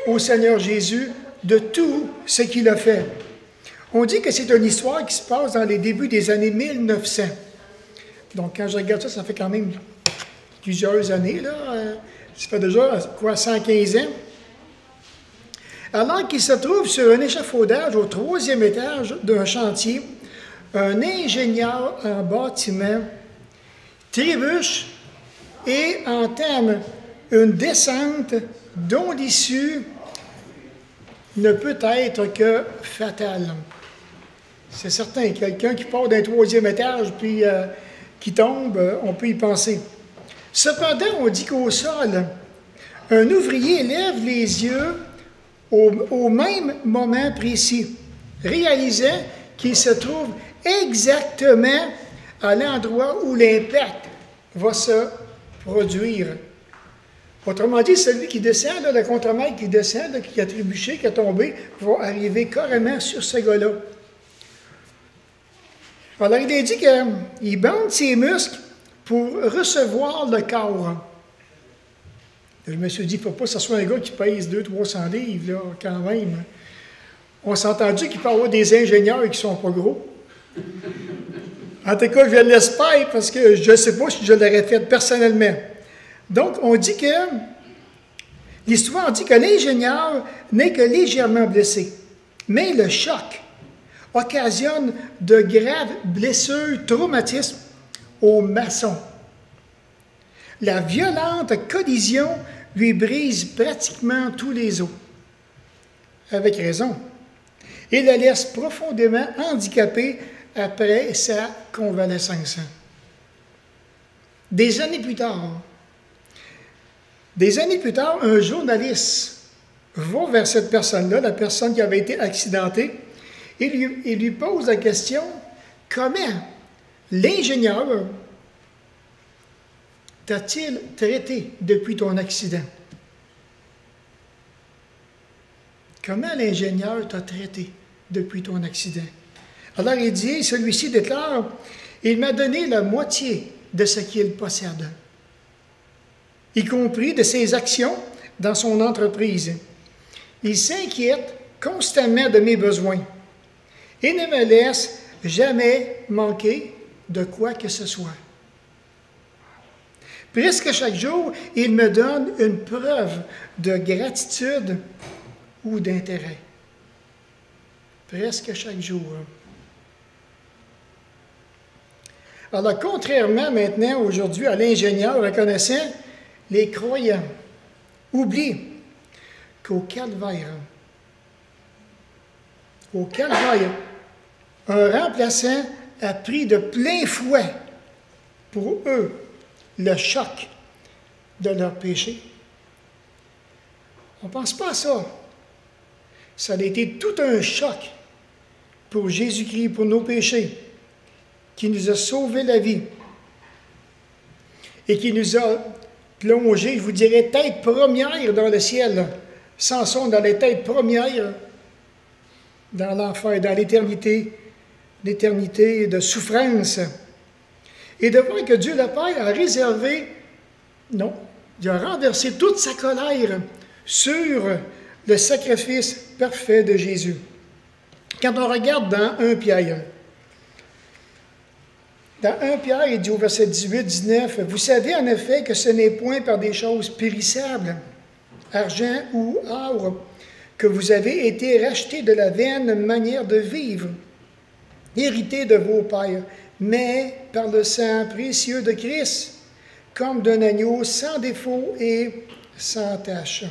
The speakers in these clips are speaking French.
au Seigneur Jésus de tout ce qu'il a fait. On dit que c'est une histoire qui se passe dans les débuts des années 1900. Donc, quand je regarde ça, ça fait quand même plusieurs années, là. Ça fait déjà, 115 ans. Alors qu'il se trouve sur un échafaudage au 3e étage d'un chantier, un ingénieur en bâtiment trébuche et entame une descente dont l'issue ne peut être que fatale. C'est certain, quelqu'un qui part d'un 3e étage puis qui tombe, on peut y penser. Cependant, on dit qu'au sol, un ouvrier lève les yeux au même moment précis, réalisant qu'il se trouve exactement à l'endroit où l'impact va se produire. Autrement dit, celui qui descend, là, le contremaître qui descend, là, qui a trébuché, qui a tombé, va arriver carrément sur ce gars-là. Alors, il a dit qu'il bande ses muscles pour recevoir le corps. Je me suis dit, il ne faut pas que ce soit un gars qui pèse 200-300 livres, là, quand même. On s'est entendu qu'il peut y avoir des ingénieurs qui ne sont pas gros. En tout cas, je l'espère parce que je ne sais pas si je l'aurais fait personnellement. Donc, on dit que, l'histoire dit que l'ingénieur n'est que légèrement blessé. Mais le choc occasionne de graves blessures, traumatismes au maçon. La violente collision lui brise pratiquement tous les os. Avec raison. Et le laisse profondément handicapé après sa convalescence. Des années plus tard, un journaliste va vers cette personne-là, la personne qui avait été accidentée, et lui pose la question, comment l'ingénieur t'a-t-il traité depuis ton accident? Comment l'ingénieur t'a traité depuis ton accident? Alors il dit, celui-ci déclare, il m'a donné la moitié de ce qu'il possède, y compris de ses actions dans son entreprise. Il s'inquiète constamment de mes besoins et ne me laisse jamais manquer de quoi que ce soit. Presque chaque jour, il me donne une preuve de gratitude ou d'intérêt. Presque chaque jour. Alors, contrairement maintenant, aujourd'hui, à l'ingénieur reconnaissant, les croyants oublient qu'au calvaire, un remplaçant a pris de plein fouet pour eux le choc de leur péché. On ne pense pas à ça. Ça a été tout un choc pour Jésus-Christ, pour nos péchés, qui nous a sauvé la vie et qui nous a plongé, je vous dirais, tête première dans le ciel. Samson dans les têtes premières dans l'enfer, dans l'éternité de souffrance. Et de voir que Dieu le Père a réservé, non, il a renversé toute sa colère sur le sacrifice parfait de Jésus. Quand on regarde dans 1 Pierre, il dit au verset 18-19, « Vous savez en effet que ce n'est point par des choses périssables, argent ou or, que vous avez été rachetés de la vaine manière de vivre, hérités de vos pères, mais par le sang précieux de Christ, comme d'un agneau sans défaut et sans tache. »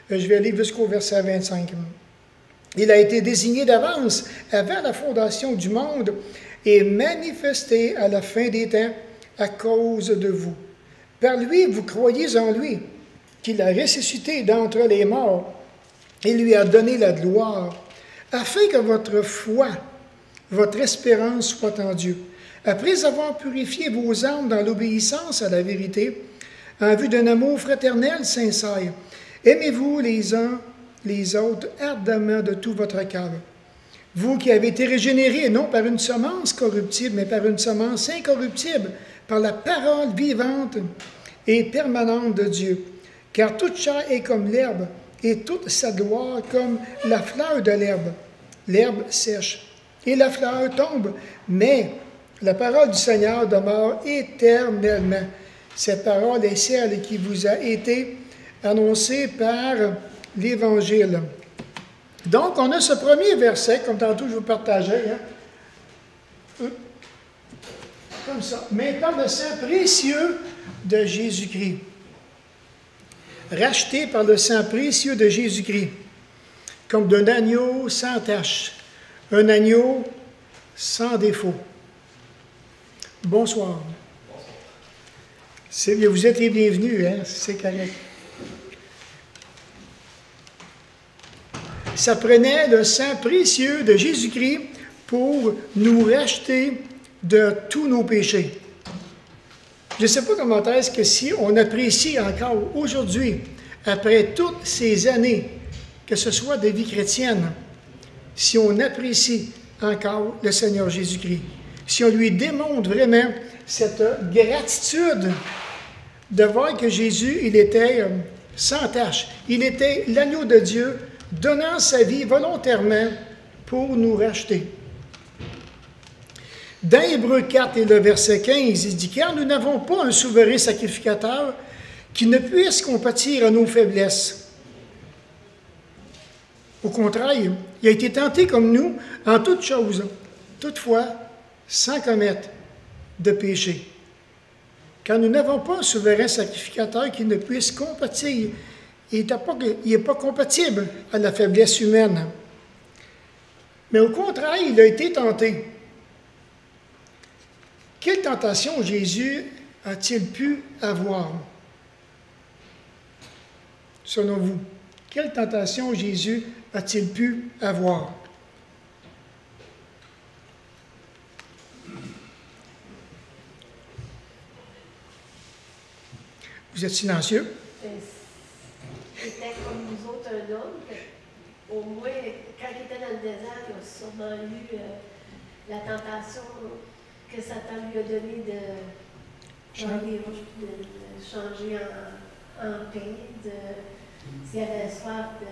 Je vais aller jusqu'au verset 25. « Il a été désigné d'avance, avant la fondation du monde, et manifesté à la fin des temps à cause de vous. Par lui, vous croyez en lui, qu'il a ressuscité d'entre les morts et lui a donné la gloire, afin que votre foi, votre espérance soit en Dieu. Après avoir purifié vos âmes dans l'obéissance à la vérité, en vue d'un amour fraternel sincère, aimez-vous les uns les autres ardemment de tout votre cœur. Vous qui avez été régénérés, non par une semence corruptible, mais par une semence incorruptible, par la parole vivante et permanente de Dieu. Car toute chair est comme l'herbe, et toute sa gloire comme la fleur de l'herbe. L'herbe sèche et la fleur tombe, mais la parole du Seigneur demeure éternellement. Cette parole est celle qui vous a été annoncée par l'Évangile. Donc, on a ce premier verset, comme tantôt je vous partageais, comme ça. Mais par le sang précieux de Jésus-Christ. Racheté par le sang précieux de Jésus-Christ, comme d'un agneau sans tache, un agneau sans défaut. Bonsoir. Vous êtes les bienvenus, hein? C'est correct. Ça prenait le sang précieux de Jésus-Christ pour nous racheter de tous nos péchés. Je ne sais pas comment est-ce que si on apprécie encore aujourd'hui, après toutes ces années, que ce soit de vie chrétienne, si on apprécie encore le Seigneur Jésus-Christ, si on lui démontre vraiment cette gratitude de voir que Jésus, il était sans tache, il était l'agneau de Dieu, donnant sa vie volontairement pour nous racheter. Dans Hébreux 4 et le verset 15, il dit « Car nous n'avons pas un souverain sacrificateur qui ne puisse compatir à nos faiblesses. Au contraire, il a été tenté comme nous en toutes choses, toutefois sans commettre de péché. Car nous n'avons pas un souverain sacrificateur qui ne puisse compatir. Il n'est pas compatible à la faiblesse humaine. Mais au contraire, il a été tenté. Quelle tentation Jésus a-t-il pu avoir? Selon vous, quelle tentation Jésus a-t-il pu avoir? Vous êtes silencieux? C'était comme nous autres, un homme. Au moins, quand il était dans le désert, il a sûrement eu la tentation que Satan lui a donnée de changer en pain, s'il avait soif de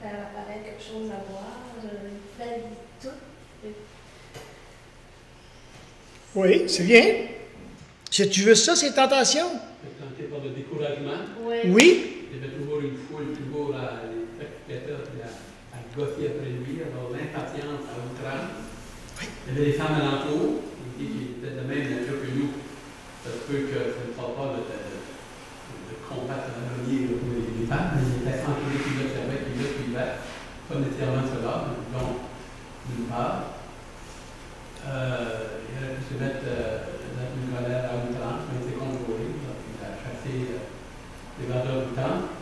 faire apparaître quelque chose à boire, il fait tout. Oui, c'est bien. Si tu veux ça, c'est tentations? Tenté par le découragement. Oui. Il y avait toujours une foule, toujours les sacrificateurs à gosser après lui, alors l'impatience à outrance. Oui. Il y avait des femmes alentour, qui étaient de même nature que nous. Ça se peut que ça ne soit pas de combattre l'avenir pour les femmes, mais il était entouré qui l'observait, qui le suivait. Pas nécessairement cela, mais disons, d'une part. Il aurait pu se mettre dans une colère à outrance, mais il s'est contrôlé. Il a chassé les vendeurs du temple.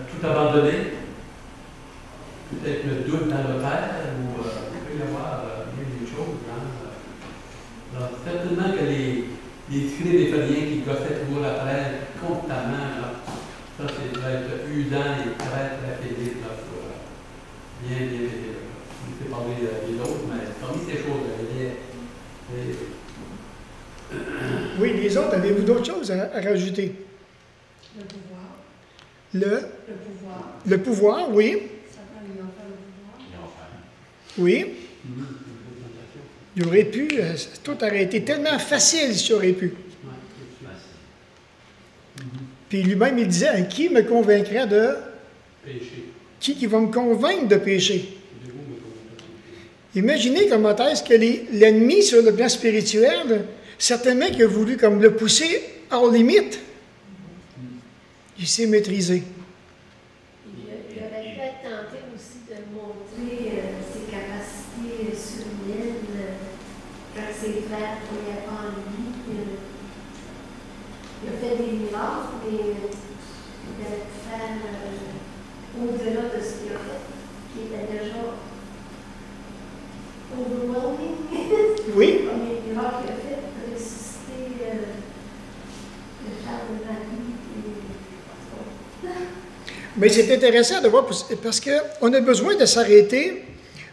Tout abandonné. Peut-être le doute dans le Père, ou il peut y avoir bien des choses. Alors, certainement que les scribes et pharisiens qui gossaient toujours après constamment, ça va être usant et très, très pénible pour bien vivre. On ne sait pas des autres, mais parmi ces choses-là, Oui, les autres, avez-vous d'autres choses à rajouter? Le pouvoir. Le pouvoir. Le pouvoir, oui. Satan lui a fait le pouvoir. Oui. Il aurait pu, tout aurait été tellement facile s'il aurait pu. Puis lui-même, il disait, qui me convaincrait de péché. Qui va me convaincre de pécher? Imaginez comment est-ce que l'ennemi, sur le plan spirituel, certainement qu'il a voulu comme le pousser hors limite. Il s'est maîtrisé. Il aurait pu être tenté aussi de montrer ses capacités surhumaines quand ses frères ne croyaient pas en lui. Il a fait des miracles, mais il aurait pu faire au-delà de ce qu'il a fait, qui était déjà overwhelming. Oui. Comme les miracles qu'il a fait, ressusciter le frère de Marie. Mais c'est intéressant de voir, parce qu'on a besoin de s'arrêter.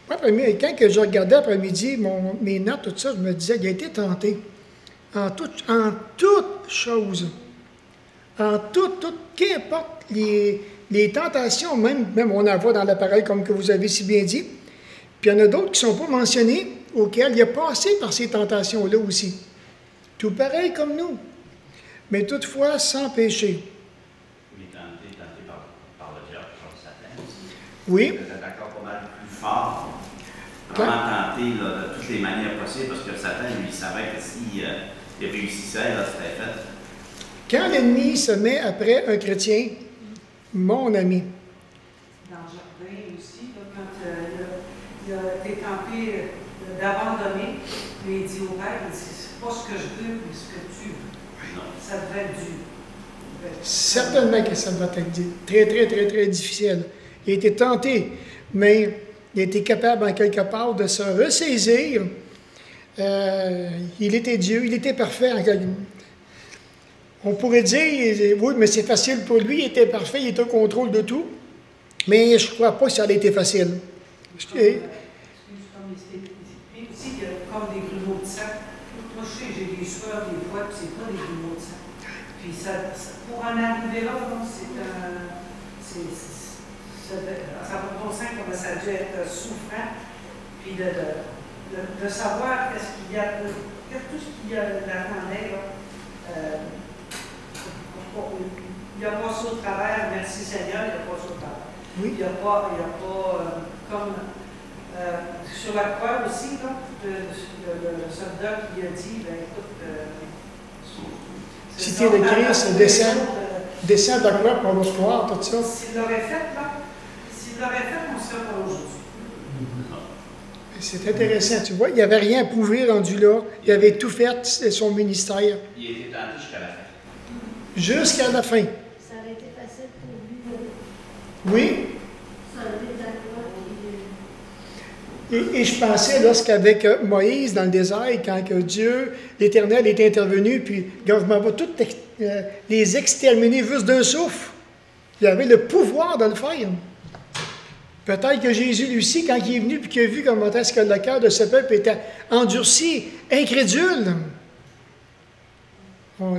Moi, quand je regardais après-midi mes notes, tout ça, je me disais, il a été tenté en toutes choses. En qu'importe les tentations, même on en voit dans la parole comme que vous avez si bien dit, puis il y en a d'autres qui ne sont pas mentionnés, auxquels il a passé par ces tentations-là aussi. Tout pareil comme nous, mais toutefois sans péché. Il est tenté par le diable, par Satan aussi. Oui. Il était encore pas mal plus fort. Vraiment tenté là, de toutes les manières possibles, parce que Satan, lui, il savait que s'il réussissait, là, c'était fait. Quand l'ennemi se met après un chrétien, mon ami. Dans le jardin aussi, là, quand il a été tenté d'abandonner, mais il dit au Père, il dit, c'est pas ce que je veux, mais ce que tu veux. Non. Ça devait être dur. Certainement que ça doit être très, très, très, très difficile. Il a été tenté, mais il a été capable en quelque part de se ressaisir. Il était Dieu, il était parfait en quelque part. On pourrait dire, oui, mais c'est facile pour lui, il était parfait, il était au contrôle de tout. Mais je ne crois pas que ça a été facile. Comme il y a comme des grumeaux de sang. Moi, je sais, j'ai des sueurs des fois, puis c'est pas des grumeaux de sang. Puis pour en arriver là, ça va bon sang comment ça a dû être souffrant. Puis de savoir qu'est-ce qu'il y a, tout ce qu'il y a l'attendait, il a passé au travers, merci Seigneur, il a passé au travers. Oui. Il n'y a pas comme sur la croix aussi, là, le soldat qui a dit, ben écoute, si tu es le Christ, descends de la croix pour notre croire, tout ça. S'il l'aurait fait, on ne serait pas aujourd'hui. C'est intéressant, tu vois, il n'y avait rien à prouver rendu là. Il avait tout fait, c'était son ministère. Il était tenté jusqu'à la fin. Jusqu'à la fin. Ça aurait été facile pour lui. Oui. S'enlever de la croix. Et je pensais, lorsqu'avec Moïse dans le désert, quand que Dieu, l'Éternel, est intervenu, puis regarde, je m'en vais toutes les exterminer juste d'un souffle. Il avait le pouvoir de le faire. Peut-être que Jésus, lui aussi, quand il est venu et qu'il a vu comment est-ce que le cœur de ce peuple était endurci, incrédule,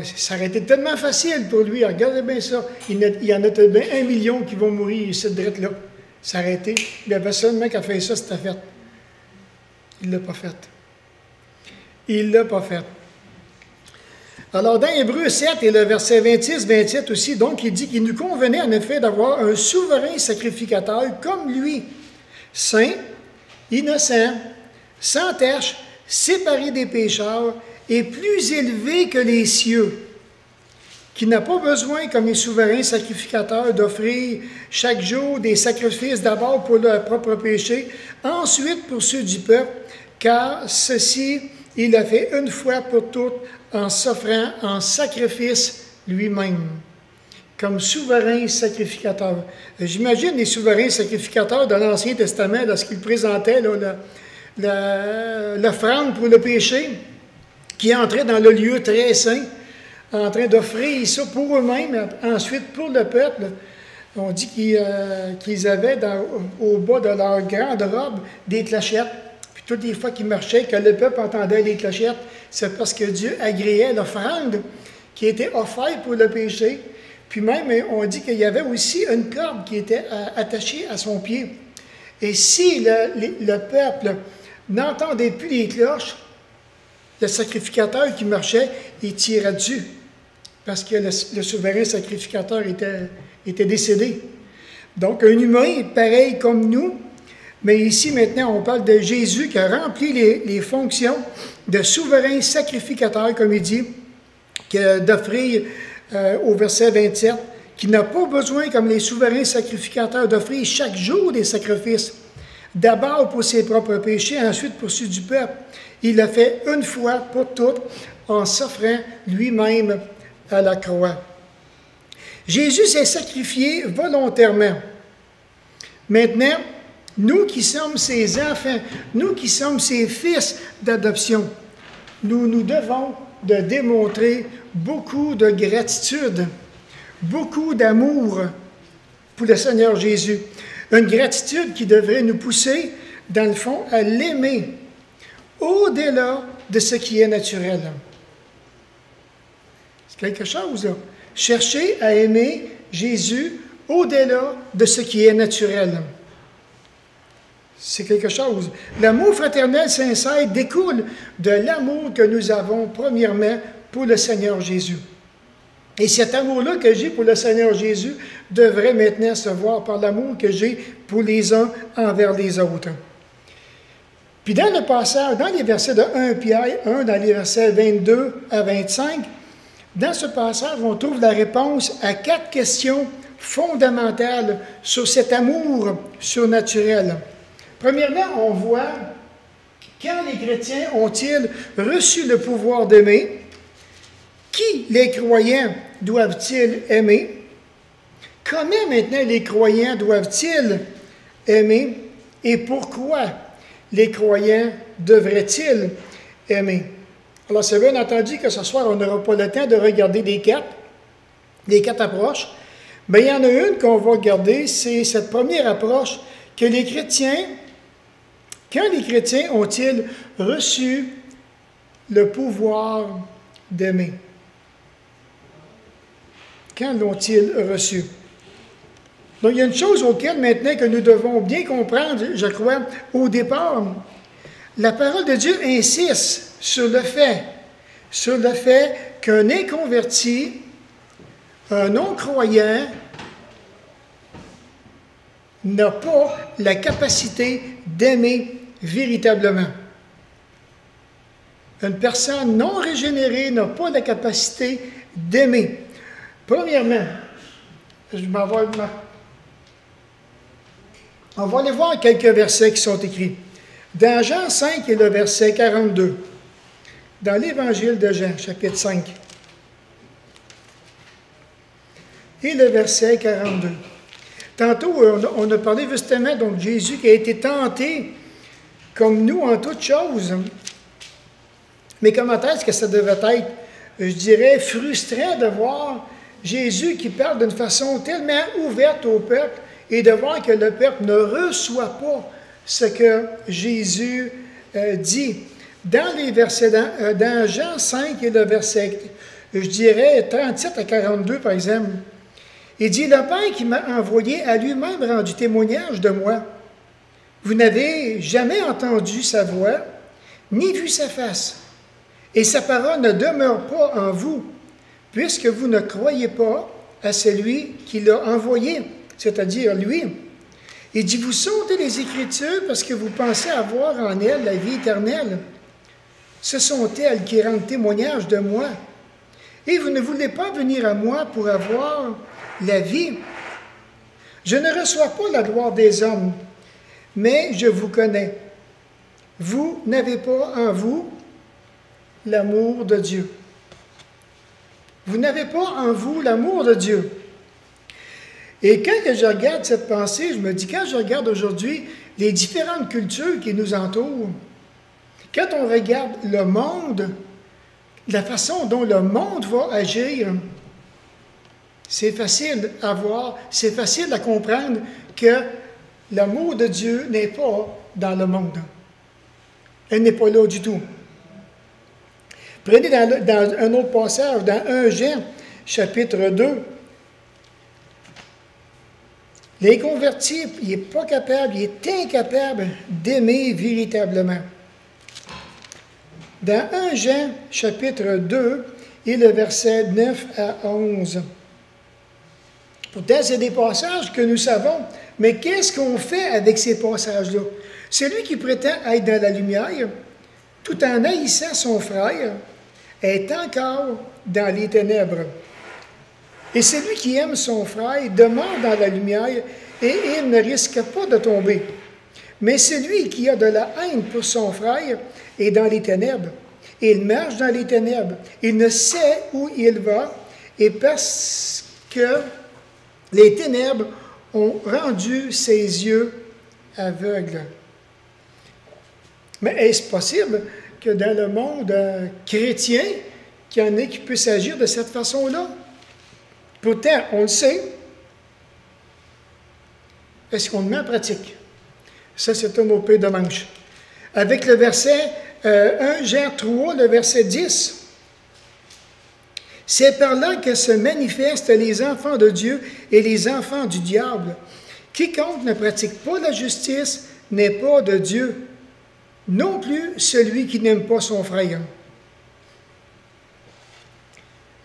ça aurait été tellement facile pour lui. Regardez bien ça. Il y en a peut-être bien 1 million qui vont mourir, cette drette-là. Ça aurait été. Il y avait seulement qu'à faire ça, c'était fait. Il ne l'a pas fait. Il ne l'a pas fait. Alors, dans Hébreux 7 et le verset 26-27 aussi, donc, il dit qu'il nous convenait en effet d'avoir un souverain sacrificateur comme lui, saint, innocent, sans tache, séparé des pécheurs et plus élevé que les cieux, qui n'a pas besoin, comme les souverains sacrificateurs, d'offrir chaque jour des sacrifices d'abord pour leur propre péché, ensuite pour ceux du peuple, car ceci, il l'a fait une fois pour toutes en s'offrant en sacrifice lui-même, comme souverain sacrificateur. J'imagine les souverains sacrificateurs de l'Ancien Testament, lorsqu'ils présentaient l'offrande pour le péché, qui entrait dans le lieu très saint, en train d'offrir ça pour eux-mêmes, ensuite pour le peuple. On dit qu'ils avaient au bas de leur grande robe des clochettes. Puis toutes les fois qu'ils marchaient, que le peuple entendait les clochettes, c'est parce que Dieu agréait l'offrande qui était offerte pour le péché. Puis même, on dit qu'il y avait aussi une corde qui était attachée à son pied. Et si le peuple n'entendait plus les cloches, le sacrificateur qui marchait, il tirait dessus. Parce que le souverain sacrificateur était décédé. Donc, un humain pareil comme nous, mais ici, maintenant, on parle de Jésus qui a rempli les fonctions de souverain sacrificateur, comme il dit, d'offrir au verset 27, qui n'a pas besoin, comme les souverains sacrificateurs, d'offrir chaque jour des sacrifices, d'abord pour ses propres péchés, ensuite pour ceux du peuple. Il l'a fait une fois pour toutes, en s'offrant lui-même à la croix. Jésus s'est sacrifié volontairement. Maintenant, nous qui sommes ses enfants, nous qui sommes ses fils d'adoption, nous devons de démontrer beaucoup de gratitude, beaucoup d'amour pour le Seigneur Jésus. Une gratitude qui devrait nous pousser, dans le fond, à l'aimer au-delà de ce qui est naturel. C'est quelque chose, là. Cherchez à aimer Jésus au-delà de ce qui est naturel. C'est quelque chose. L'amour fraternel sincère découle de l'amour que nous avons premièrement pour le Seigneur Jésus. Et cet amour-là que j'ai pour le Seigneur Jésus devrait maintenant se voir par l'amour que j'ai pour les uns envers les autres. Puis dans le passage, dans les versets de 1 Pierre 1, dans les versets 22 à 25, dans ce passage, on trouve la réponse à 4 questions fondamentales sur cet amour surnaturel. Premièrement, on voit quand les chrétiens ont-ils reçu le pouvoir d'aimer? Qui les croyants doivent-ils aimer? Comment maintenant les croyants doivent-ils aimer? Et pourquoi les croyants devraient-ils aimer? Alors, c'est bien entendu que ce soir, on n'aura pas le temps de regarder les quatre approches, mais il y en a une qu'on va regarder, c'est cette première approche que les chrétiens, quand les chrétiens ont-ils reçu le pouvoir d'aimer? Quand l'ont-ils reçu? Donc, il y a une chose auquel maintenant que nous devons bien comprendre, je crois, au départ. La parole de Dieu insiste sur le fait qu'un inconverti, un non-croyant, n'a pas la capacité d'aimer véritablement. Une personne non régénérée n'a pas la capacité d'aimer. Premièrement, on va aller voir quelques versets qui sont écrits. Dans Jean 5 et le verset 42, dans l'Évangile de Jean, chapitre 5, et le verset 42. Tantôt, on a parlé justement donc Jésus qui a été tenté comme nous en toutes choses. Mais comment est-ce que ça devait être, je dirais, frustrant de voir Jésus qui parle d'une façon tellement ouverte au peuple et de voir que le peuple ne reçoit pas ce que Jésus dit. Dans les versets, dans Jean 5 et le verset, je dirais 37 à 42 par exemple, il dit, « Le Père qui m'a envoyé a lui-même rendu témoignage de moi. Vous n'avez jamais entendu sa voix, ni vu sa face, et sa parole ne demeure pas en vous, puisque vous ne croyez pas à celui qui l'a envoyé, c'est-à-dire lui. Il dit, vous sondez les Écritures parce que vous pensez avoir en elles la vie éternelle. Ce sont elles qui rendent témoignage de moi. Et vous ne voulez pas venir à moi pour avoir la vie. Je ne reçois pas la gloire des hommes, mais je vous connais. Vous n'avez pas en vous l'amour de Dieu. Vous n'avez pas en vous l'amour de Dieu. Et quand je regarde cette pensée, je me dis, quand je regarde aujourd'hui les différentes cultures qui nous entourent, quand on regarde le monde, la façon dont le monde va agir, c'est facile à voir, c'est facile à comprendre que l'amour de Dieu n'est pas dans le monde. Elle n'est pas là du tout. Prenez dans un autre passage, dans 1 Jean, chapitre 2, l'inconverti, il n'est pas capable, il est incapable d'aimer véritablement. Dans 1 Jean, chapitre 2, et le verset 9 à 11. Pourtant, c'est des passages que nous savons, mais qu'est-ce qu'on fait avec ces passages-là? Celui qui prétend être dans la lumière, tout en haïssant son frère, est encore dans les ténèbres. Et celui qui aime son frère demeure dans la lumière et il ne risque pas de tomber. Mais celui qui a de la haine pour son frère est dans les ténèbres. Il marche dans les ténèbres. Il ne sait où il va et parce que les ténèbres ont rendu ses yeux aveugles. Mais est-ce possible que dans le monde chrétien, qu'il y en ait qui puissent agir de cette façon-là? Pourtant, on le sait. Est-ce qu'on le met en pratique? Ça, c'est un autre peu de manche. Avec le verset 1 Jean 3, le verset 10. C'est par là que se manifestent les enfants de Dieu et les enfants du diable. Quiconque ne pratique pas la justice n'est pas de Dieu, non plus celui qui n'aime pas son frère.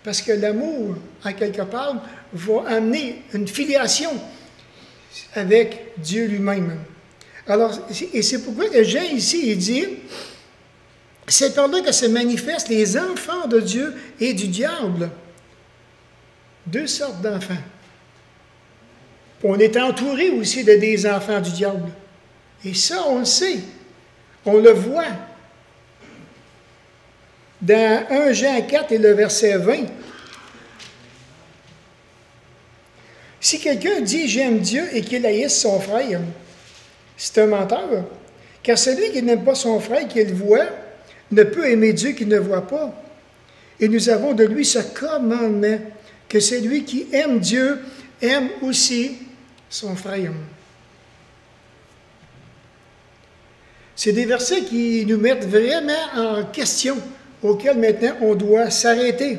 Parce que l'amour, en quelque part, va amener une filiation avec Dieu lui-même. Alors, et c'est pourquoi que Jean ici, il dit, c'est par là que se manifestent les enfants de Dieu et du diable. Deux sortes d'enfants. On est entouré aussi de des enfants du diable. Et ça, on le sait. On le voit. Dans 1 Jean 4 et le verset 20, si quelqu'un dit « j'aime Dieu » et qu'il haïsse son frère, c'est un menteur. Car celui qui n'aime pas son frère qu'il voit ne peut aimer Dieu qu'il ne voit pas. Et nous avons de lui ce commandement, que celui qui aime Dieu aime aussi son frère. C'est des versets qui nous mettent vraiment en question, auxquels maintenant on doit s'arrêter.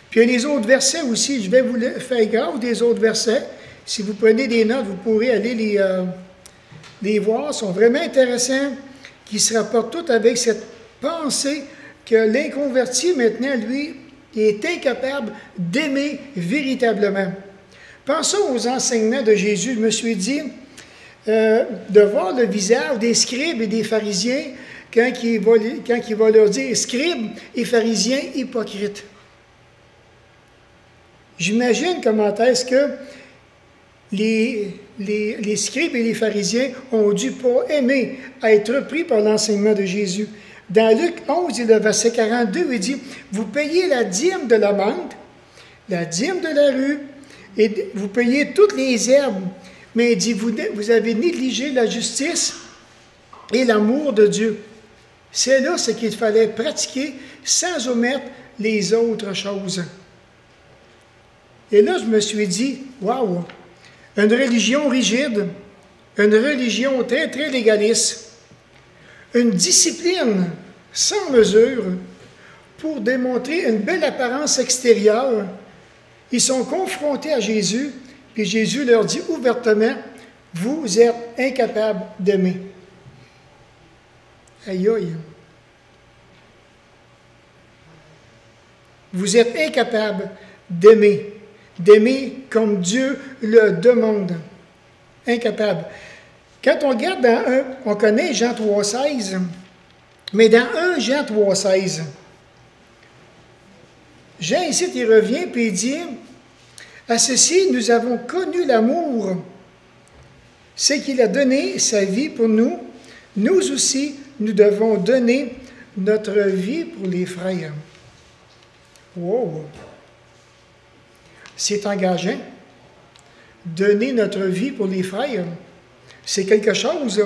Puis il y a les autres versets aussi, je vais vous faire grave des autres versets. Si vous prenez des notes, vous pourrez aller les voir, ils sont vraiment intéressants, qui se rapportent tous avec cette pensée que l'inconverti maintenant, lui, est incapable d'aimer véritablement. Pensons aux enseignements de Jésus. Je me suis dit, de voir le visage des scribes et des pharisiens quand il va leur dire « scribes et pharisiens hypocrites ». J'imagine comment est-ce que les scribes et les pharisiens ont dû pas aimer être pris par l'enseignement de Jésus. Dans Luc 11, le verset 42, il dit « Vous payez la dîme de la menthe, la dîme de la rue, et vous payez toutes les herbes. » Mais il dit, vous avez négligé la justice et l'amour de Dieu. C'est là ce qu'il fallait pratiquer sans omettre les autres choses. Et là, je me suis dit, waouh, une religion rigide, une religion très, très légaliste, une discipline sans mesure pour démontrer une belle apparence extérieure. Ils sont confrontés à Jésus. Puis Jésus leur dit ouvertement, « Vous êtes incapables d'aimer. » Aïe aïe. Vous êtes incapables d'aimer comme Dieu le demande. Incapable. Quand on regarde dans on connaît Jean 3,16, mais dans 1 Jean 3,16, Jean ici, il revient puis il dit, à ceci, nous avons connu l'amour. C'est qu'il a donné sa vie pour nous. Nous aussi, nous devons donner notre vie pour les frères. Wow! C'est engageant. Donner notre vie pour les frères, c'est quelque chose.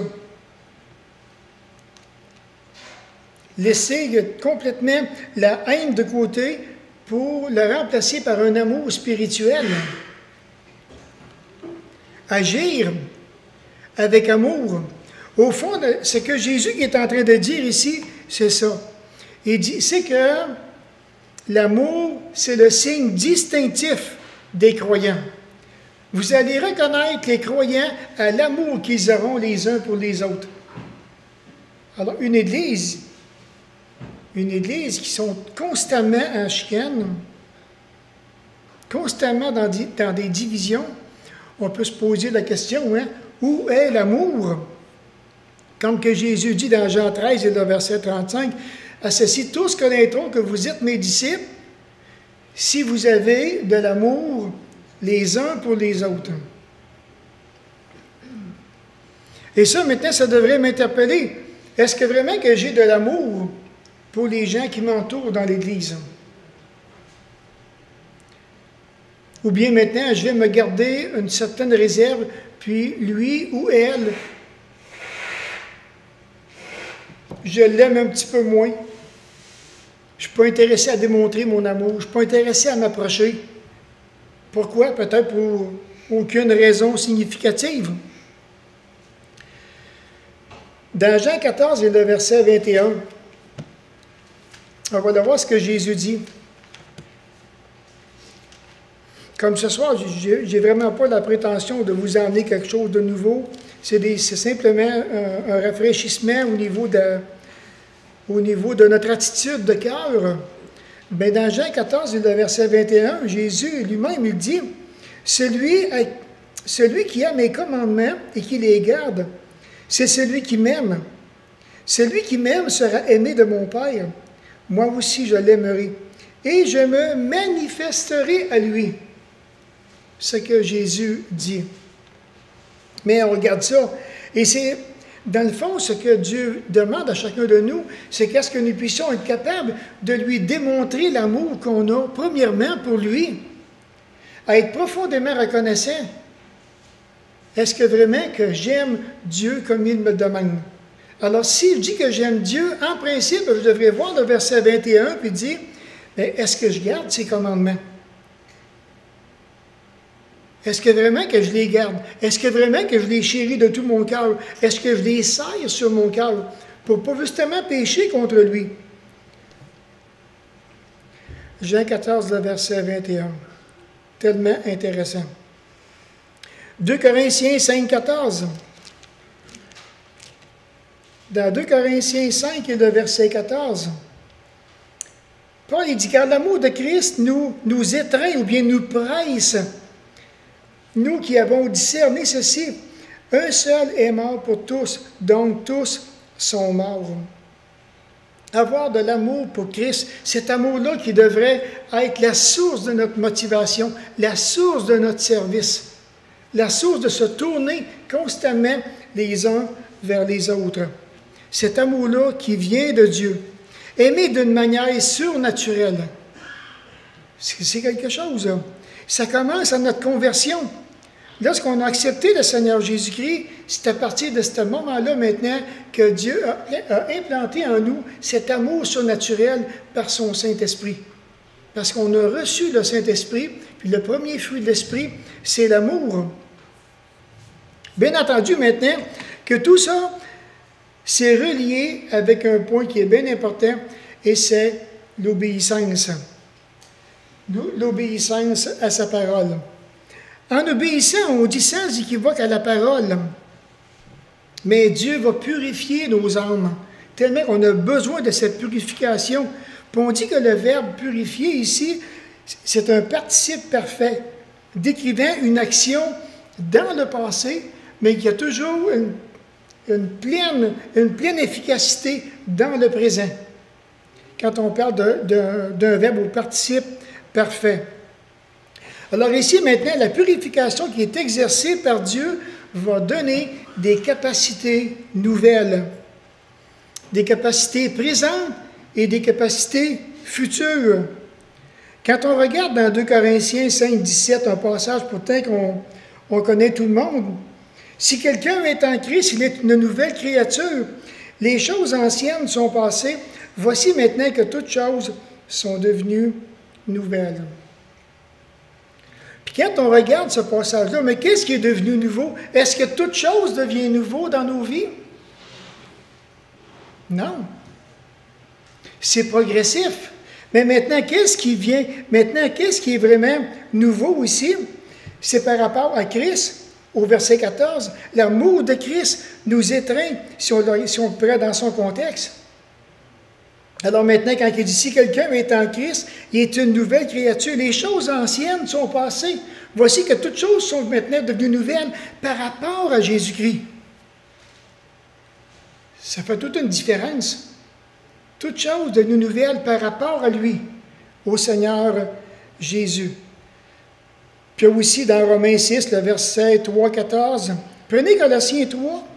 Laisser complètement la haine de côté pour le remplacer par un amour spirituel. Agir avec amour. Au fond, ce que Jésus est en train de dire ici, c'est ça. Il dit, c'est que l'amour, c'est le signe distinctif des croyants. Vous allez reconnaître les croyants à l'amour qu'ils auront les uns pour les autres. Alors, une Église qui sont constamment en chicane, constamment dans des divisions, on peut se poser la question, hein, où est l'amour? Comme que Jésus dit dans Jean 13 et le verset 35, « À ceci tous connaîtront que vous êtes mes disciples, si vous avez de l'amour les uns pour les autres. » Et ça, maintenant, ça devrait m'interpeller. Est-ce que vraiment que j'ai de l'amour pour les gens qui m'entourent dans l'Église? Ou bien maintenant, je vais me garder une certaine réserve, puis lui ou elle, je l'aime un petit peu moins. Je ne suis pas intéressé à démontrer mon amour. Je ne suis pas intéressé à m'approcher. Pourquoi? Peut-être pour aucune raison significative. Dans Jean 14 et le verset 21, on va voir ce que Jésus dit. comme ce soir, j'ai vraiment pas la prétention de vous emmener quelque chose de nouveau. C'est simplement un rafraîchissement au niveau de notre attitude de cœur. Ben, dans Jean 14, le verset 21, Jésus lui-même, il dit, celui qui a mes commandements et qui les garde, c'est celui qui m'aime. Celui qui m'aime sera aimé de mon Père. Moi aussi, je l'aimerai. Et je me manifesterai à lui. Ce que Jésus dit. Mais on regarde ça. Et c'est, dans le fond, ce que Dieu demande à chacun de nous, c'est qu'est-ce que nous puissions être capables de lui démontrer l'amour qu'on a, premièrement, pour lui. À être profondément reconnaissant. Est-ce que vraiment que j'aime Dieu comme il me demande? Alors, si je dis que j'aime Dieu, en principe, je devrais voir le verset 21 puis dire, est-ce que je garde ses commandements? Est-ce que vraiment que je les garde? Est-ce que vraiment que je les chéris de tout mon cœur? Est-ce que je les serre sur mon cœur pour pas justement pécher contre lui? Jean 14, le verset 21. Tellement intéressant. 2 Corinthiens 5, 14. Dans 2 Corinthiens 5 et le verset 14, Paul il dit, car l'amour de Christ nous étreint ou bien nous presse, nous qui avons discerné ceci, un seul est mort pour tous, donc tous sont morts. Avoir de l'amour pour Christ, cet amour-là qui devrait être la source de notre motivation, la source de notre service, la source de se tourner constamment les uns vers les autres. Cet amour-là qui vient de Dieu, aimé d'une manière surnaturelle. C'est quelque chose. Ça commence à notre conversion. Lorsqu'on a accepté le Seigneur Jésus-Christ, c'est à partir de ce moment-là maintenant que Dieu a implanté en nous cet amour surnaturel par son Saint-Esprit. Parce qu'on a reçu le Saint-Esprit, puis le premier fruit de l'Esprit, c'est l'amour. Bien entendu maintenant que tout ça, c'est relié avec un point qui est bien important, et c'est l'obéissance. L'obéissance à sa parole. En obéissant, on dit sans équivoque à la parole. Mais Dieu va purifier nos âmes, tellement qu'on a besoin de cette purification. Puis on dit que le verbe purifier ici, c'est un participe parfait, décrivant une action dans le passé, mais qui a toujours une pleine efficacité dans le présent. Quand on parle d'un verbe au participe parfait. Alors ici, maintenant, la purification qui est exercée par Dieu va donner des capacités nouvelles, des capacités présentes et des capacités futures. Quand on regarde dans 2 Corinthiens 5, 17, un passage pourtant qu'on connaît tout le monde, si quelqu'un est en Christ, il est une nouvelle créature. Les choses anciennes sont passées. Voici maintenant que toutes choses sont devenues nouvelles. Puis quand on regarde ce passage-là, mais qu'est-ce qui est devenu nouveau? Est-ce que toute chose devient nouveau dans nos vies? Non. C'est progressif. Mais maintenant, qu'est-ce qui vient? Maintenant, qu'est-ce qui est vraiment nouveau ici? C'est par rapport à Christ. Au verset 14, l'amour de Christ nous étreint, si on le prend dans son contexte. Alors maintenant, quand il dit, si quelqu'un est en Christ, il est une nouvelle créature. Les choses anciennes sont passées. Voici que toutes choses sont maintenant devenues nouvelles par rapport à Jésus-Christ. Ça fait toute une différence. Toutes choses devenues nouvelles par rapport à lui, au Seigneur Jésus. Puis aussi dans Romains 6, le verset 3, 14. Prenez Colossiens 3.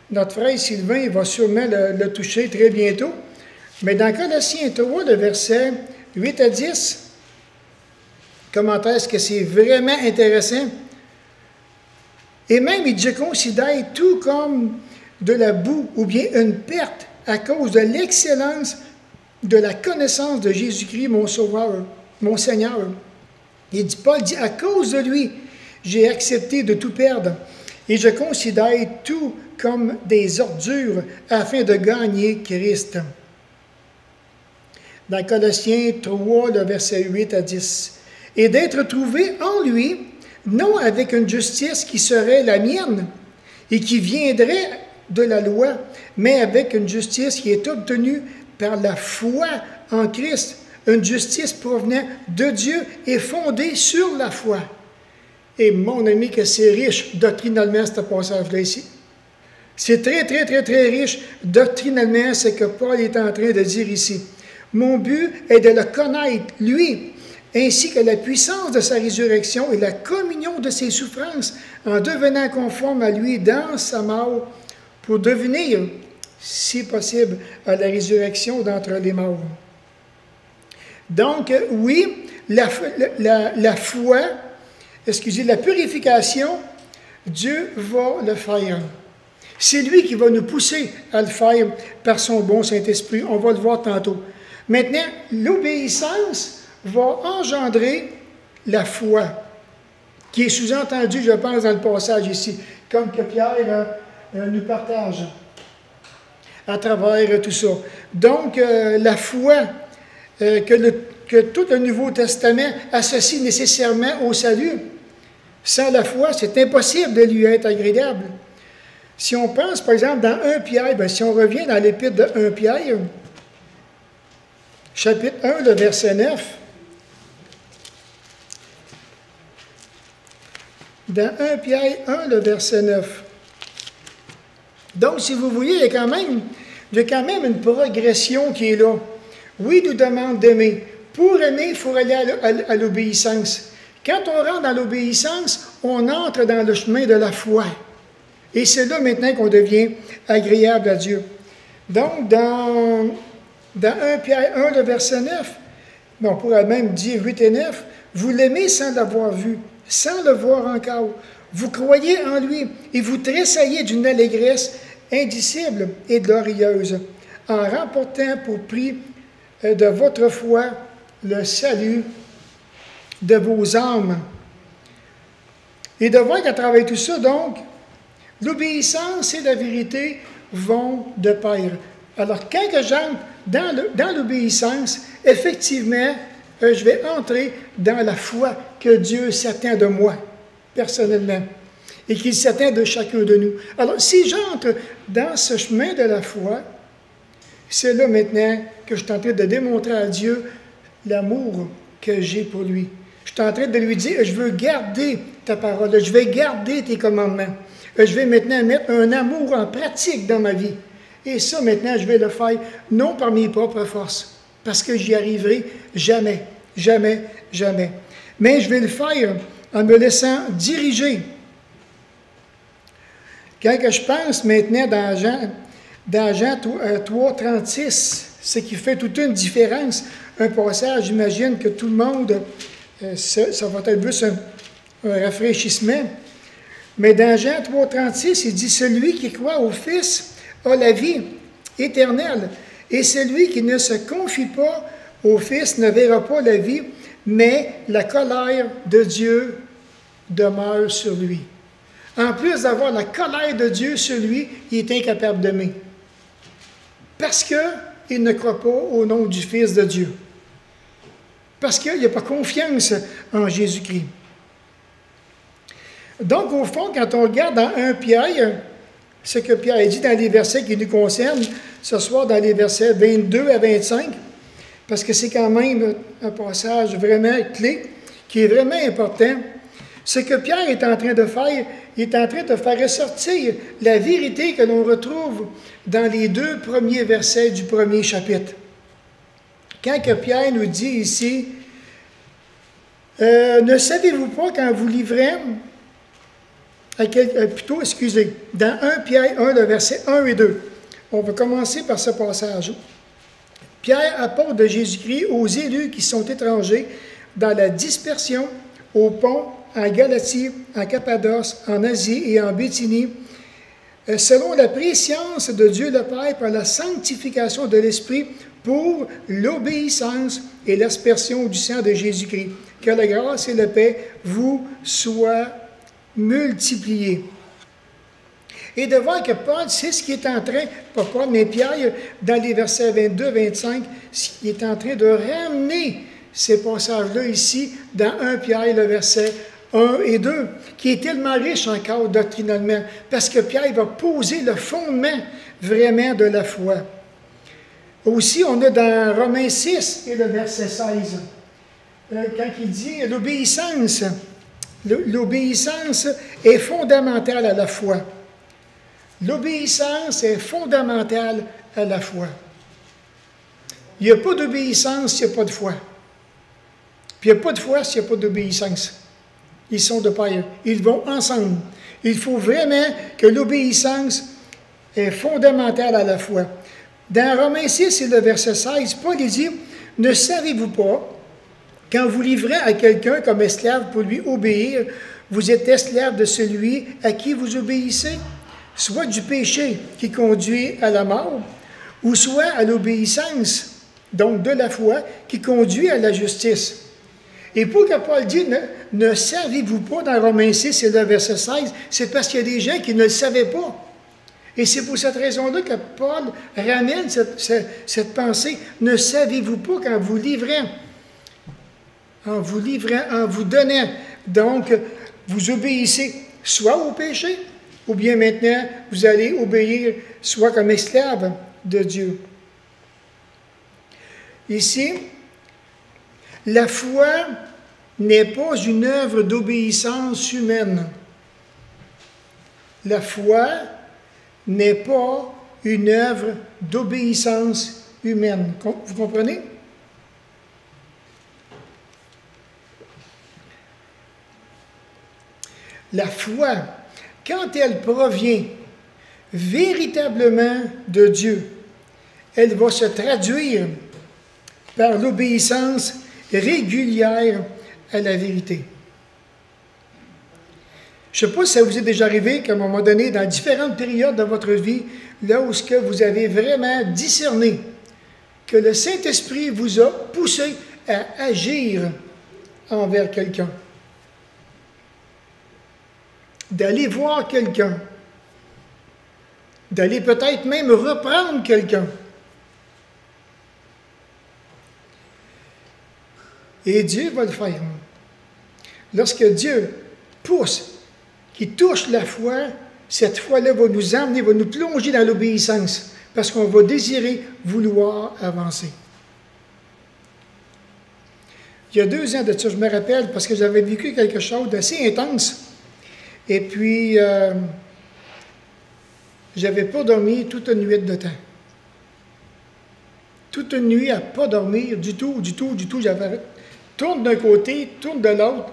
Notre frère Sylvain va sûrement le toucher très bientôt. Mais dans Colossiens 3, le verset 8 à 10, comment est-ce que c'est vraiment intéressant? Et même, il dit, je considère tout comme de la boue ou bien une perte à cause de l'excellence de la connaissance de Jésus-Christ, mon Sauveur, mon Seigneur. Paul dit, à cause de lui, j'ai accepté de tout perdre et je considère tout comme des ordures afin de gagner Christ. Dans Colossiens 3, le verset 8 à 10. et d'être trouvé en lui, non avec une justice qui serait la mienne et qui viendrait de la loi, mais avec une justice qui est obtenue par la foi en Christ, une justice provenant de Dieu et fondée sur la foi. Et mon ami, que c'est riche doctrinalement, ce passage-là ici. C'est très, très, très, très riche doctrinalement, ce que Paul est en train de dire ici. Mon but est de le connaître, lui, ainsi que la puissance de sa résurrection et la communion de ses souffrances, en devenant conforme à lui dans sa mort, pour devenir, si possible, à la résurrection d'entre les morts. Donc, oui, la foi, la purification, Dieu va le faire. C'est lui qui va nous pousser à le faire par son bon Saint-Esprit. On va le voir tantôt. Maintenant, l'obéissance va engendrer la foi, qui est sous-entendue, je pense, dans le passage ici, comme que Pierre nous partage à travers tout ça. Donc, la foi que tout le Nouveau Testament associe nécessairement au salut. Sans la foi, c'est impossible de lui être agréable. Si on pense, par exemple, dans 1 Pierre, si on revient dans l'épître de 1 Pierre, chapitre 1, le verset 9, dans 1 Pierre 1, le verset 9. Donc, si vous voyez, il y a quand même une progression qui est là. Oui, il nous demande d'aimer. Pour aimer, il faut aller à l'obéissance. Quand on rentre dans l'obéissance, on entre dans le chemin de la foi. Et c'est là maintenant qu'on devient agréable à Dieu. Donc, dans 1 Pierre 1, le verset 9, on pourrait même dire 8 et 9, vous l'aimez sans l'avoir vu, sans le voir encore. Vous croyez en lui et vous tressaillez d'une allégresse indicible et glorieuse, en remportant pour prix de votre foi le salut de vos âmes. Et de voir qu'à travers tout ça, donc, l'obéissance et la vérité vont de pair. Alors, quand j'entre dans l'obéissance, effectivement, je vais entrer dans la foi que Dieu s'attend de moi, personnellement, et qu'il s'attend de chacun de nous. Alors, si j'entre dans ce chemin de la foi, c'est là maintenant que je suis en train de démontrer à Dieu l'amour que j'ai pour lui. Je suis en train de lui dire, je veux garder ta parole, je vais garder tes commandements. Je vais maintenant mettre un amour en pratique dans ma vie. Et ça, maintenant, je vais le faire non par mes propres forces, parce que j'y arriverai jamais, jamais, jamais. Mais je vais le faire en me laissant diriger. Quand je pense maintenant dans Jean 3,36, ce qui fait toute une différence, un passage, j'imagine que tout le monde, ça va être juste un rafraîchissement. Mais dans Jean 3,36, il dit « Celui qui croit au Fils a la vie éternelle, et celui qui ne se confie pas au Fils ne verra pas la vie, mais la colère de Dieu demeure sur lui. » En plus d'avoir la colère de Dieu sur lui, il est incapable d'aimer. Parce qu'il ne croit pas au nom du Fils de Dieu. Parce qu'il n'a pas confiance en Jésus-Christ. Donc, au fond, quand on regarde dans 1 Pierre, ce que Pierre a dit dans les versets qui nous concernent, ce soir dans les versets 22 à 25, parce que c'est quand même un passage vraiment clé, qui est vraiment important. Ce que Pierre est en train de faire, il est en train de faire ressortir la vérité que l'on retrouve dans les 2 premiers versets du premier chapitre. Quand que Pierre nous dit ici, « Ne savez-vous pas quand vous livrez... » dans 1 Pierre 1, le verset 1 et 2. On va commencer par ce passage. Pierre, apôtre de Jésus-Christ, aux élus qui sont étrangers dans la dispersion, au Pont, en Galatie, en Cappadoce, en Asie et en Bithynie, selon la préscience de Dieu le Père par la sanctification de l'Esprit pour l'obéissance et l'aspersion du sang de Jésus-Christ. Que la grâce et la paix vous soient multipliées. Et de voir que Paul, c'est ce qui est en train, pas Paul, mais Pierre, dans les versets 22-25, il est en train de ramener ces passages-là ici dans 1 Pierre, le verset 1 et 2, qui est tellement riche encore doctrinalement, parce que Pierre va poser le fondement vraiment de la foi. Aussi, on a dans Romains 6 et le verset 16, quand il dit l'obéissance. L'obéissance est fondamentale à la foi. L'obéissance est fondamentale à la foi. Il n'y a pas d'obéissance s'il n'y a pas de foi. Puis il n'y a pas de foi s'il n'y a pas d'obéissance. Ils sont de pair. Ils vont ensemble. Il faut vraiment que l'obéissance est fondamentale à la foi. Dans Romains 6 et le verset 16, Paul dit « Ne savez-vous pas quand vous livrez à quelqu'un comme esclave pour lui obéir, vous êtes esclave de celui à qui vous obéissez, soit du péché qui conduit à la mort, ou soit à l'obéissance, donc de la foi, qui conduit à la justice. » Et pourquoi Paul dit « Ne savez-vous pas » dans Romains 6 et le verset 16, c'est parce qu'il y a des gens qui ne le savaient pas. Et c'est pour cette raison-là que Paul ramène cette pensée. Ne savez-vous pas quand vous livrez, en vous donnant, donc vous obéissez soit au péché, ou bien maintenant vous allez obéir soit comme esclave de Dieu. Ici, la foi n'est pas une œuvre d'obéissance humaine. La foi n'est pas une œuvre d'obéissance humaine. Vous comprenez? La foi, quand elle provient véritablement de Dieu, elle va se traduire par l'obéissance régulière à la vérité. Je ne sais pas si ça vous est déjà arrivé qu'à un moment donné, dans différentes périodes de votre vie, là où vous avez vraiment discerné que le Saint-Esprit vous a poussé à agir envers quelqu'un, d'aller voir quelqu'un, d'aller peut-être même reprendre quelqu'un. Et Dieu va le faire. Lorsque Dieu pousse, qui touche la foi, cette foi-là va nous emmener, va nous plonger dans l'obéissance, parce qu'on va désirer vouloir avancer. Il y a 2 ans de ça, je me rappelle, parce que j'avais vécu quelque chose d'assez intense. Et puis, j'avais pas dormi toute une nuit de temps. Toute une nuit à pas dormir du tout. J'avais tourne d'un côté, tourne de l'autre.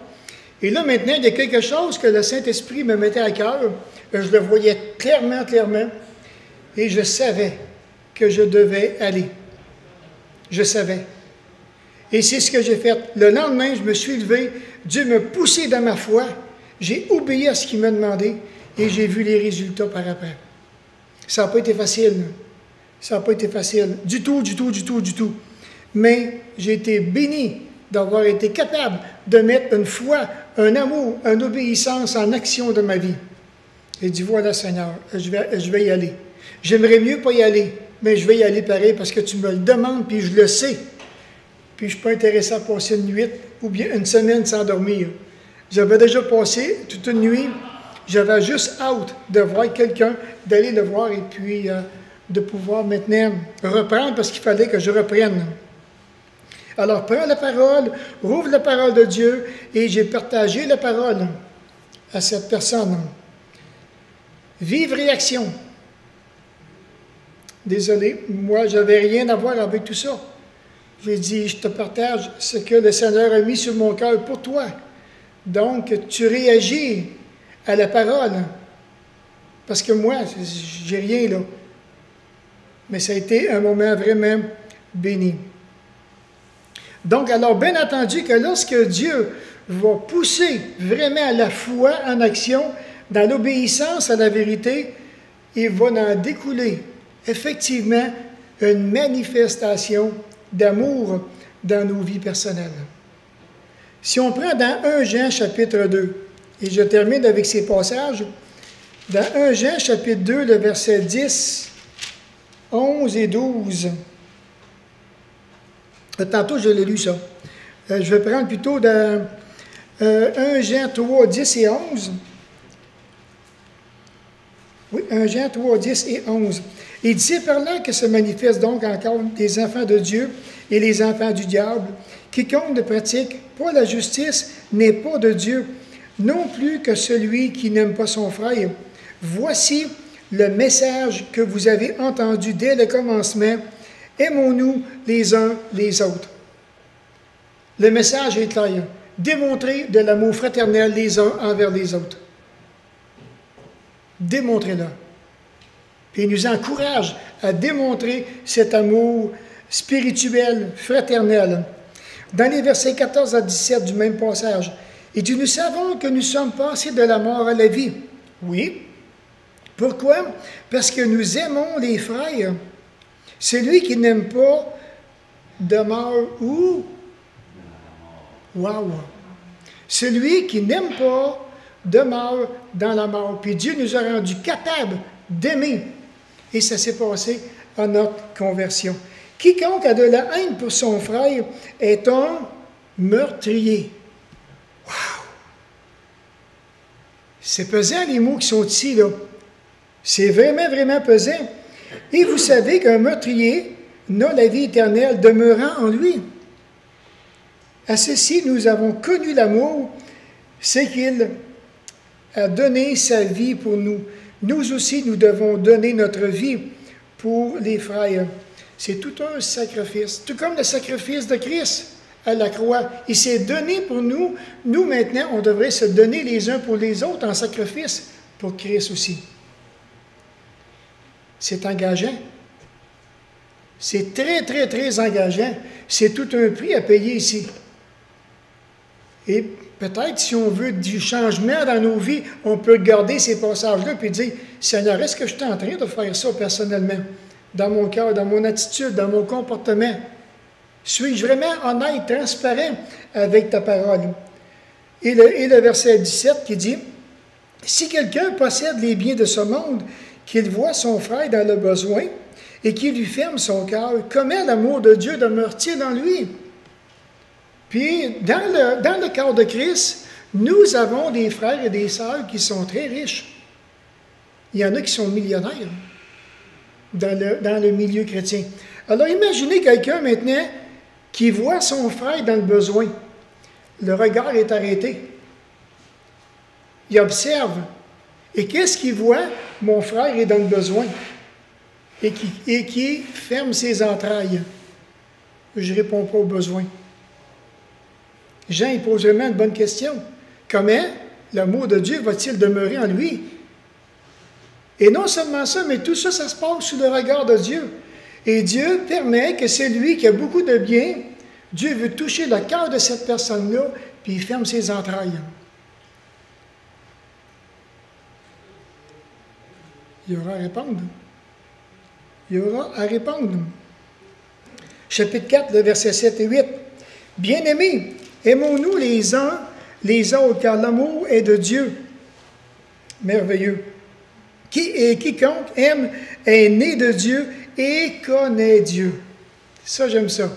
Et là, maintenant, il y a quelque chose que le Saint-Esprit me mettait à cœur. Je le voyais clairement. Et je savais que je devais aller. Je savais. Et c'est ce que j'ai fait. Le lendemain, je me suis levé. Dieu m'a poussé dans ma foi. J'ai obéi à ce qu'il m'a demandé. Et j'ai vu les résultats par après. Ça n'a pas été facile. Ça n'a pas été facile. Du tout. Mais j'ai été béni d'avoir été capable de mettre une foi, un amour, une obéissance en action de ma vie. Et dit, voilà Seigneur, je vais y aller. J'aimerais mieux pas y aller, mais je vais y aller pareil parce que tu me le demandes, puis je le sais. Puis je ne suis pas intéressé à passer une nuit ou bien une semaine sans dormir. J'avais déjà passé toute une nuit, j'avais juste hâte de voir quelqu'un, d'aller le voir et puis de pouvoir maintenant reprendre parce qu'il fallait que je reprenne. Alors, prends la parole, rouvre la parole de Dieu, et j'ai partagé la parole à cette personne. Vive réaction. Désolé, moi, je n'avais rien à voir avec tout ça. J'ai dit, je te partage ce que le Seigneur a mis sur mon cœur pour toi. Donc, tu réagis à la parole. Parce que moi, j'ai rien là. Mais ça a été un moment vraiment béni. Donc, alors, bien entendu que lorsque Dieu va pousser vraiment la foi en action, dans l'obéissance à la vérité, il va en découler effectivement une manifestation d'amour dans nos vies personnelles. Si on prend dans 1 Jean chapitre 2, et je termine avec ces passages, dans 1 Jean chapitre 2, le verset 10, 11 et 12, tantôt, je l'ai lu ça. Je vais prendre plutôt dans 1 Jean 3, 10 et 11. Oui, 1 Jean 3, 10 et 11. Il dit, c'est par là que se manifestent donc encore les enfants de Dieu et les enfants du diable. Quiconque ne pratique pas la justice n'est pas de Dieu, non plus que celui qui n'aime pas son frère. Voici le message que vous avez entendu dès le commencement. Aimons-nous les uns les autres. Le message est clair. Démontrez de l'amour fraternel les uns envers les autres. Démontrez-le. Puis il nous encourage à démontrer cet amour spirituel, fraternel. Dans les versets 14 à 17 du même passage, il dit, nous savons que nous sommes passés de la mort à la vie. Oui. Pourquoi? Parce que nous aimons les frères. Celui qui n'aime pas demeure où? Wow! Celui qui n'aime pas demeure dans la mort. Puis Dieu nous a rendus capables d'aimer. Et ça s'est passé à notre conversion. Quiconque a de la haine pour son frère est un meurtrier. Wow! C'est pesant les mots qui sont ici, là. C'est vraiment, vraiment pesant. Et vous savez qu'un meurtrier n'a la vie éternelle demeurant en lui. À ceci, nous avons connu l'amour, c'est qu'il a donné sa vie pour nous. Nous aussi, nous devons donner notre vie pour les frères. C'est tout un sacrifice, tout comme le sacrifice de Christ à la croix. Il s'est donné pour nous. Nous, maintenant, on devrait se donner les uns pour les autres en sacrifice pour Christ aussi. C'est engageant. C'est très, très, très engageant. C'est tout un prix à payer ici. Et peut-être, si on veut du changement dans nos vies, on peut garder ces passages-là et dire, Seigneur, est-ce que je suis en train de faire ça personnellement? Dans mon cœur, dans mon attitude, dans mon comportement? Suis-je vraiment honnête, transparent avec ta parole? Et le verset 17 qui dit, si quelqu'un possède les biens de ce monde, qu'il voit son frère dans le besoin et qu'il lui ferme son cœur, comment l'amour de Dieu demeure-t-il en lui? Puis, dans le cœur de Christ, nous avons des frères et des sœurs qui sont très riches. Il y en a qui sont millionnaires dans le milieu chrétien. Alors, imaginez quelqu'un maintenant qui voit son frère dans le besoin. Le regard est arrêté. Il observe. Et qu'est-ce qu'il voit? Mon frère est dans le besoin. Et qui ferme ses entrailles. Je ne réponds pas aux besoins. Jean, il pose vraiment une bonne question. Comment l'amour de Dieu va-t-il demeurer en lui? Et non seulement ça, mais tout ça, ça se passe sous le regard de Dieu. Et Dieu permet que c'est lui qui a beaucoup de biens. Dieu veut toucher le cœur de cette personne-là, puis il ferme ses entrailles. Il y aura à répondre. Il y aura à répondre. Chapitre 4, le verset 7 et 8. Bien-aimés, aimons-nous les uns les autres, car l'amour est de Dieu. Merveilleux. Quiconque aime est né de Dieu et connaît Dieu. Ça, j'aime ça.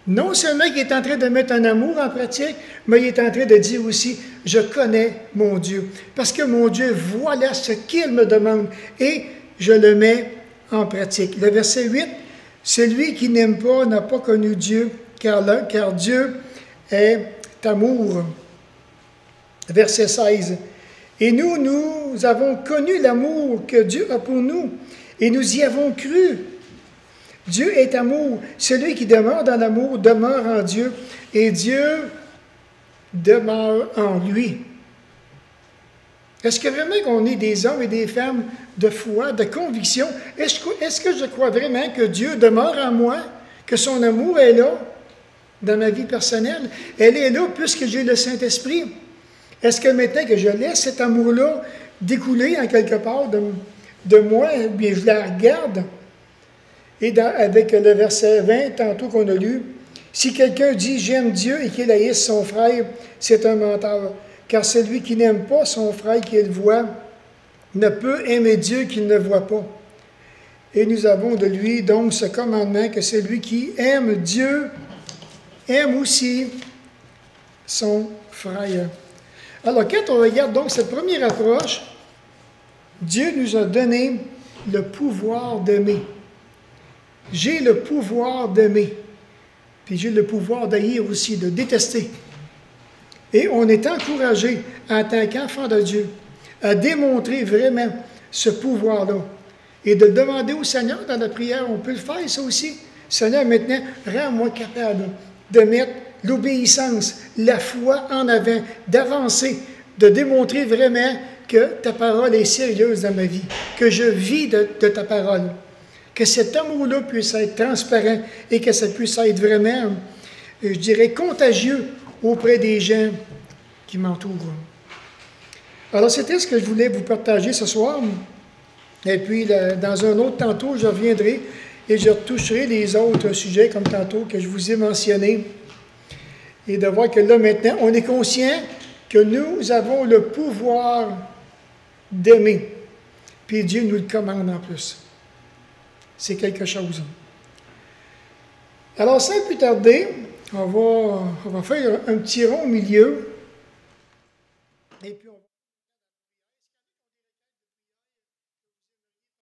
Non seulement qu'il est en train de mettre un amour en pratique, mais il est en train de dire aussi, je connais mon Dieu. Parce que mon Dieu, voilà ce qu'il me demande et je le mets en pratique. Le verset 8, celui qui n'aime pas n'a pas connu Dieu, car Dieu est amour. Verset 16, et nous avons connu l'amour que Dieu a pour nous et nous y avons cru. Dieu est amour. Celui qui demeure dans l'amour demeure en Dieu et Dieu demeure en lui. Est-ce que vraiment qu'on est des hommes et des femmes de foi, de conviction? Est-ce que je crois vraiment que Dieu demeure en moi, que son amour est là dans ma vie personnelle? Elle est là puisque j'ai le Saint-Esprit. Est-ce que maintenant que je laisse cet amour-là découler en quelque part de moi, bien je la regarde? Et avec le verset 20, tantôt qu'on a lu, si quelqu'un dit « j'aime Dieu » et qu'il haïsse son frère, c'est un menteur. Car celui qui n'aime pas son frère qu'il voit ne peut aimer Dieu qu'il ne voit pas. Et nous avons de lui donc ce commandement que celui qui aime Dieu aime aussi son frère. Alors, quand on regarde donc cette première approche, Dieu nous a donné le pouvoir d'aimer. J'ai le pouvoir d'aimer. Puis j'ai le pouvoir d'haïr aussi, de détester. Et on est encouragé, en tant qu'enfant de Dieu, à démontrer vraiment ce pouvoir-là. Et de demander au Seigneur dans la prière, on peut le faire ça aussi. Seigneur, maintenant, rends-moi capable de mettre l'obéissance, la foi en avant, d'avancer, de démontrer vraiment que ta parole est sérieuse dans ma vie, que je vis de ta parole, que cet amour-là puisse être transparent et que ça puisse être vraiment, je dirais, contagieux auprès des gens qui m'entourent. Alors, c'était ce que je voulais vous partager ce soir. Et puis, dans un autre tantôt, je reviendrai et je retoucherai les autres sujets, comme tantôt, que je vous ai mentionnés. Et de voir que là, maintenant, on est conscient que nous avons le pouvoir d'aimer. Puis Dieu nous le commande en plus. C'est quelque chose. Alors, sans plus tarder, on va faire un petit rond au milieu. Et puis